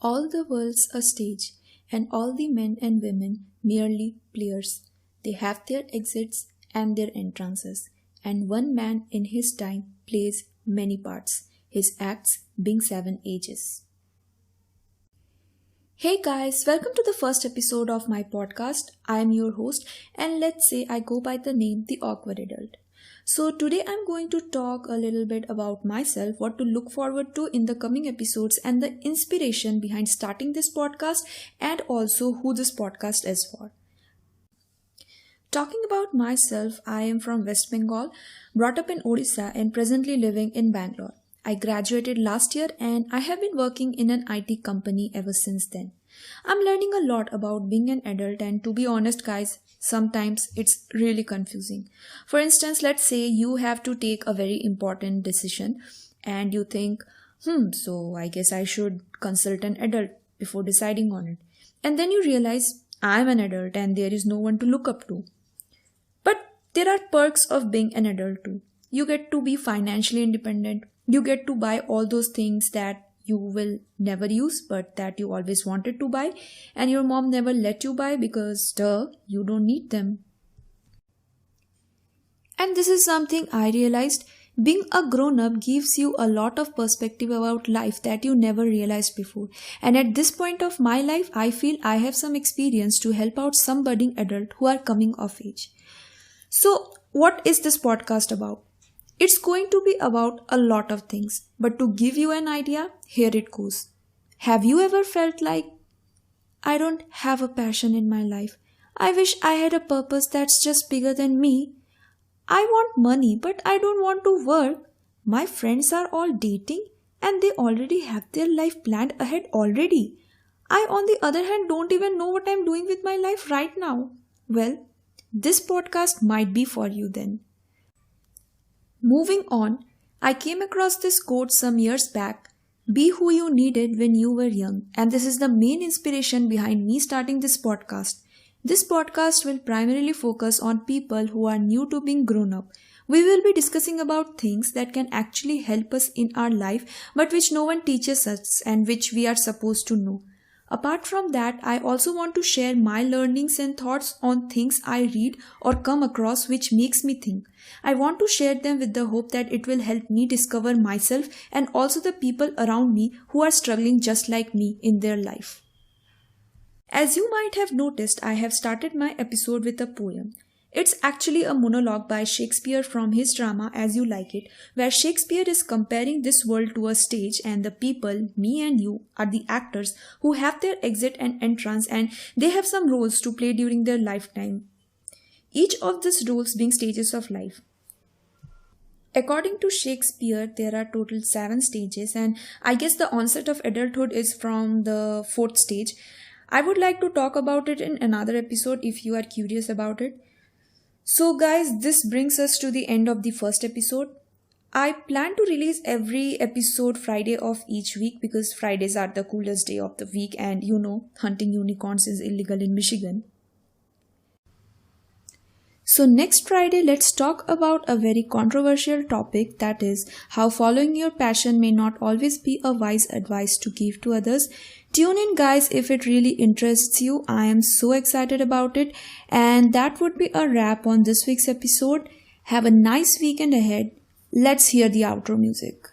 All the world's a stage, and all the men and women merely players. They have their exits and their entrances, and one man in his time plays many parts, his acts being 7 ages. Hey guys, welcome to the first episode of my podcast. I am your host, and let's say I go by the name The Awkward Adult. So, today I'm going to talk a little bit about myself, what to look forward to in the coming episodes, and the inspiration behind starting this podcast, and also who this podcast is for. Talking about myself, I am from West Bengal, brought up in Odisha, and presently living in Bangalore. I graduated last year and I have been working in an IT company ever since then. I'm learning a lot about being an adult, and to be honest guys, sometimes it's really confusing. For instance, let's say you have to take a very important decision and you think, so I guess I should consult an adult before deciding on it. And then you realize I'm an adult and there is no one to look up to. But there are perks of being an adult too. You get to be financially independent. You get to buy all those things that you will never use but that you always wanted to buy, and your mom never let you buy because you don't need them. And this is something I realized. Being a grown up gives you a lot of perspective about life that you never realized before. And at this point of my life, I feel I have some experience to help out some budding adult who are coming of age. So, what is this podcast about? It's going to be about a lot of things, but to give you an idea, here it goes. Have you ever felt like, I don't have a passion in my life? I wish I had a purpose that's just bigger than me. I want money, but I don't want to work. My friends are all dating and they already have their life planned ahead already. I, on the other hand, don't even know what I'm doing with my life right now. Well, this podcast might be for you then. Moving on, I came across this quote some years back, be who you needed when you were young, and this is the main inspiration behind me starting this podcast. This podcast will primarily focus on people who are new to being grown up. We will be discussing about things that can actually help us in our life but which no one teaches us and which we are supposed to know. Apart from that, I also want to share my learnings and thoughts on things I read or come across which makes me think. I want to share them with the hope that it will help me discover myself and also the people around me who are struggling just like me in their life. As you might have noticed, I have started my episode with a poem. It's actually a monologue by Shakespeare from his drama As You Like It, where Shakespeare is comparing this world to a stage and the people, me and you, are the actors who have their exit and entrance, and they have some roles to play during their lifetime. Each of these roles being stages of life. According to Shakespeare, there are total 7 stages, and I guess the onset of adulthood is from the 4th stage. I would like to talk about it in another episode if you are curious about it. So guys, this brings us to the end of the first episode. I plan to release every episode Friday of each week because Fridays are the coolest day of the week, and hunting unicorns is illegal in Michigan. So next Friday, let's talk about a very controversial topic, that is how following your passion may not always be a wise advice to give to others. Tune in guys if it really interests you. I am so excited about it. And that would be a wrap on this week's episode. Have a nice weekend ahead. Let's hear the outro music.